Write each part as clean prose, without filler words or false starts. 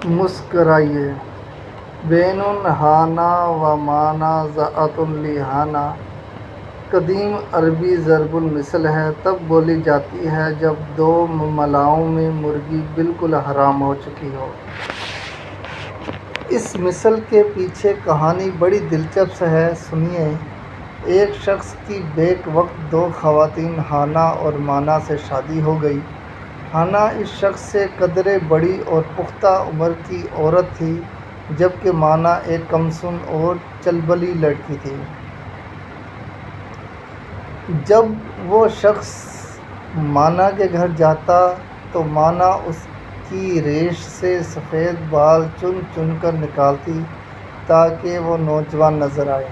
مسکرائیے۔ بین ہانہ و معنی ذات لہانہ قدیم عربی ضرب المثل ہے، تب بولی جاتی ہے جب دو ملاؤں میں مرغی بالکل حرام ہو چکی ہو۔ اس مثل کے پیچھے کہانی بڑی دلچسپ ہے، سنیے۔ ایک شخص کی بیک وقت دو خواتین ہانہ اور معنی سے شادی ہو گئی۔ ہانہ اس شخص سے قدرے بڑی اور پختہ عمر کی عورت تھی، جبکہ معنی ایک کمسن اور چلبلی لڑکی تھی۔ جب وہ شخص معنی کے گھر جاتا تو معنی اس کی ریش سے سفید بال چن چن کر نکالتی تاکہ وہ نوجوان نظر آئے،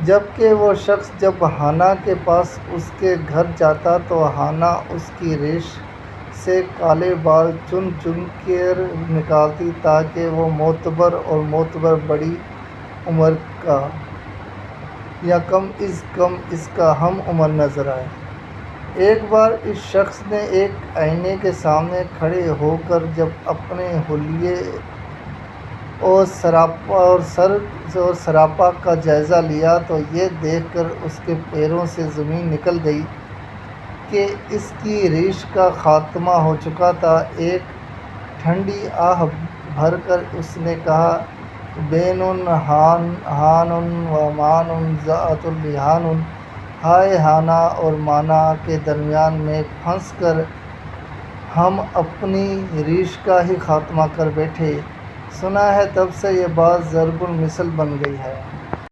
جبکہ وہ شخص جب ہانہ کے پاس اس کے گھر جاتا تو ہانہ اس کی ریش سے کالے بال چن چن کر نکالتی تاکہ وہ معتبر اور معتبر بڑی عمر کا یا کم از کا ہم عمر نظر آئے۔ ایک بار اس شخص نے ایک آئینے کے سامنے کھڑے ہو کر جب اپنے حلیے اور سراپا کا جائزہ لیا تو یہ دیکھ کر اس کے پیروں سے زمین نکل گئی کہ اس کی ریش کا خاتمہ ہو چکا تھا۔ ایک ٹھنڈی آہ بھر کر اس نے کہا، بین ہانٌ و معنٌ ذات لہانٌ، ہائے ہانہ اور معنی کے درمیان میں پھنس کر ہم اپنی ریش کا ہی خاتمہ کر بیٹھے۔ سنا ہے تب سے یہ بات ضرب المثل بن گئی ہے۔